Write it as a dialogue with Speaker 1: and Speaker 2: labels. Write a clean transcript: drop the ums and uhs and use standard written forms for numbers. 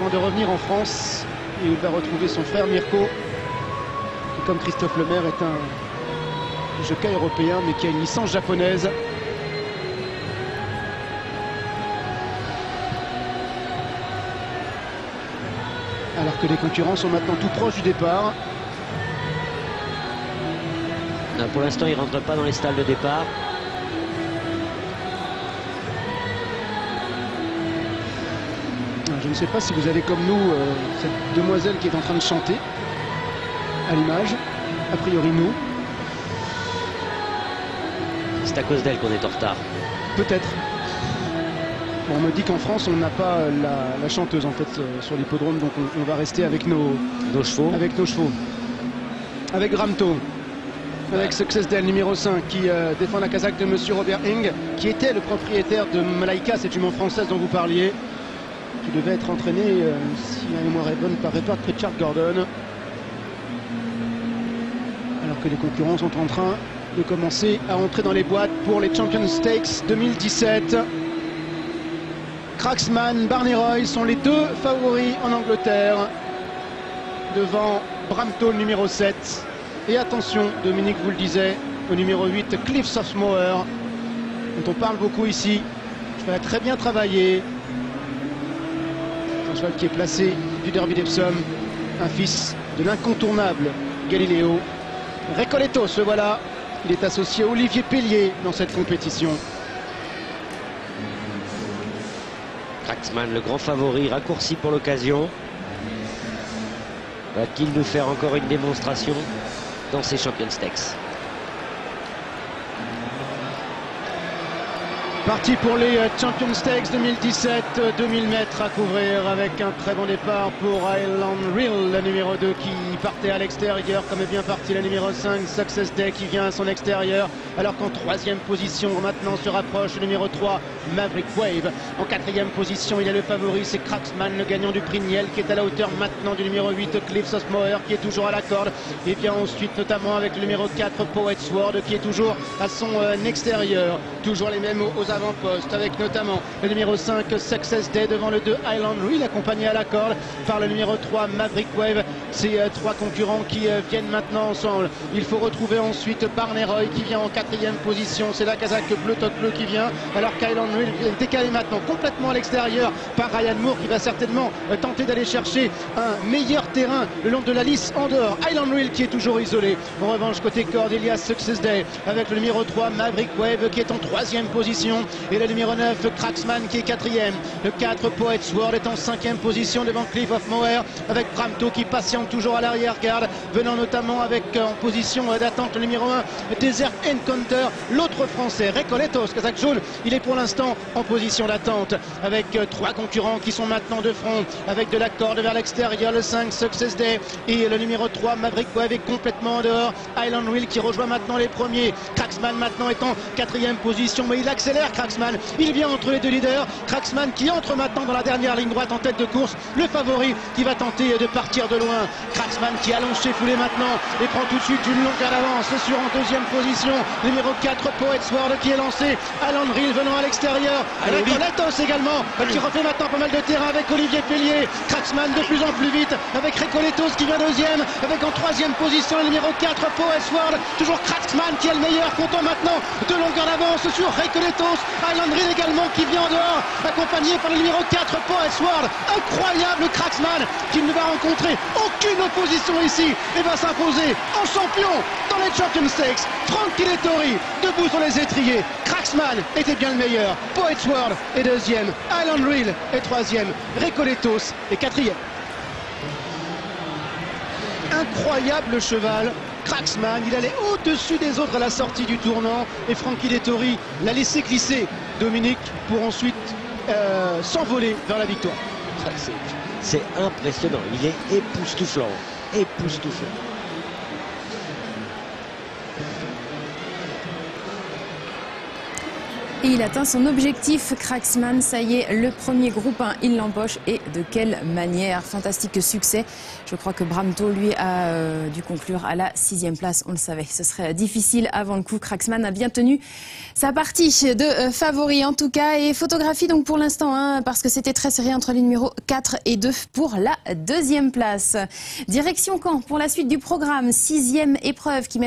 Speaker 1: avant de revenir en France, et où il va retrouver son frère Mirko, qui comme Christophe Lemaire est un judoka européen mais qui a une licence japonaise. Alors que les concurrents sont maintenant tout proches du départ.
Speaker 2: Non, pour l'instant, il ne rentre pas dans les stalles de départ.
Speaker 1: Je ne sais pas si vous avez comme nous cette demoiselle qui est en train de chanter à l'image. A priori nous.
Speaker 2: C'est à cause d'elle qu'on est en retard.
Speaker 1: Peut-être. Bon, on me dit qu'en France on n'a pas la chanteuse en fait sur l'hippodrome, donc on va rester avec nos chevaux. Avec nos chevaux. Avec Bramto. Avec Success Del numéro 5 qui défend la casaque de monsieur Robert Ing, qui était le propriétaire de Malaika, cette jument française dont vous parliez, qui devait être entraîné, si la mémoire est bonne, par Richard Gordon. Alors que les concurrents sont en train de commencer à entrer dans les boîtes pour les Champions Stakes 2017. Cracksman, Barney Roy sont les deux favoris en Angleterre devant Bramto numéro 7. Et attention, Dominique vous le disait, au numéro 8, Cliffs of Moher, dont on parle beaucoup ici. Je vais très bien travailler. Un cheval qui est placé du Derby d'Epsom, un fils de l'incontournable Galileo. Recoletos, le voilà. Il est associé à Olivier Pellier dans cette compétition.
Speaker 2: Cracksman, le grand favori, raccourci pour l'occasion. Va-t-il nous faire encore une démonstration dans ces Champions Stakes?
Speaker 1: Parti pour les Champions Stakes 2017, 2000 mètres à couvrir avec un très bon départ pour Highland Reel, le numéro 2 qui partait à l'extérieur, comme est bien parti la numéro 5, Success Day qui vient à son extérieur, alors qu'en troisième position maintenant se rapproche le numéro 3, Maverick Wave. En quatrième position, il y a le favori, c'est Cracksman, le gagnant du prix Niel, qui est à la hauteur maintenant du numéro 8, Cliffs of Moher, qui est toujours à la corde. Et bien ensuite, notamment avec le numéro 4, Poet's Sword, qui est toujours à son extérieur. Toujours les mêmes aux avant-postes, avec notamment le numéro 5, Success Day, devant le 2, Highland Reel, accompagné à la corde par le numéro 3, Maverick Wave. Ces trois concurrents qui viennent maintenant ensemble. Il faut retrouver ensuite Barney Roy qui vient en quatrième position. C'est la casaque bleu toque bleu qui vient, alors qu'Highland Reel est décalé maintenant complètement à l'extérieur par Ryan Moore, qui va certainement tenter d'aller chercher un meilleur terrain le long de la lisse en dehors. Highland Reel qui est toujours isolé. En revanche, côté corde, il y a Success Day avec le numéro 3, Maverick Wave, qui est en troisième position, et le numéro 9, Cracksman, qui est quatrième. Le 4, Poet's Sword, est en cinquième position devant Cliff of Moher, avec Bramto qui patiente toujours à l'arrière-garde, venant notamment avec en position d'attente le numéro 1, Desert Encounter, l'autre français, Recoletos, casaque jaune. Il est pour l'instant en position d'attente avec trois concurrents qui sont maintenant de front, avec de la corde vers l'extérieur, le 5, Success Day, et le numéro 3, Maverick Wave, est complètement en dehors. Highland Reel qui rejoint maintenant les premiers. Cracksman maintenant est en quatrième position, mais il accélère. Cracksman, il vient entre les deux leaders. Cracksman qui entre maintenant dans la dernière ligne droite en tête de course, le favori qui va tenter de partir de loin. Cracksman qui allonge ses foulées maintenant et prend tout de suite une longueur d'avance sur en deuxième position. Numéro 4, Poet's Sword, qui est lancé. Highland Reel venant à l'extérieur. Recoletos également qui refait maintenant pas mal de terrain avec Olivier Pellier. Cracksman de plus en plus vite avec Recoletos qui vient deuxième, avec en troisième position le numéro 4, Poet's Sword. Toujours Cracksman qui est le meilleur, comptant maintenant de longueur d'avance sur Recoletos. Highland Reel également qui vient en dehors, accompagné par le numéro 4, Poet's Sword. Incroyable Cracksman qui ne va rencontrer aucune opposition ici et va s'imposer en champion dans les Champions Stakes. Frankie Dettori debout sur les étriers. Cracksman était bien le meilleur. Poet's Sword est deuxième. Highland Reel est troisième. Recoletos est quatrième. Incroyable cheval. Cracksman, il allait au-dessus des autres à la sortie du tournant, et Frankie Dettori l'a laissé glisser, Dominique, pour ensuite s'envoler vers la victoire.
Speaker 2: C'est impressionnant, il est époustouflant, époustouflant.
Speaker 3: Et il atteint son objectif, Cracksman, ça y est, le premier groupe 1, il l'empoche. Et de quelle manière? Fantastique succès. Je crois que Bramto, lui, a dû conclure à la 6e place. On le savait, ce serait difficile avant le coup. Cracksman a bien tenu sa partie de favori, en tout cas. Et photographie, donc, pour l'instant, hein, parce que c'était très serré entre les numéros 4 et 2 pour la 2e place. Direction Caen pour la suite du programme. 6e épreuve qui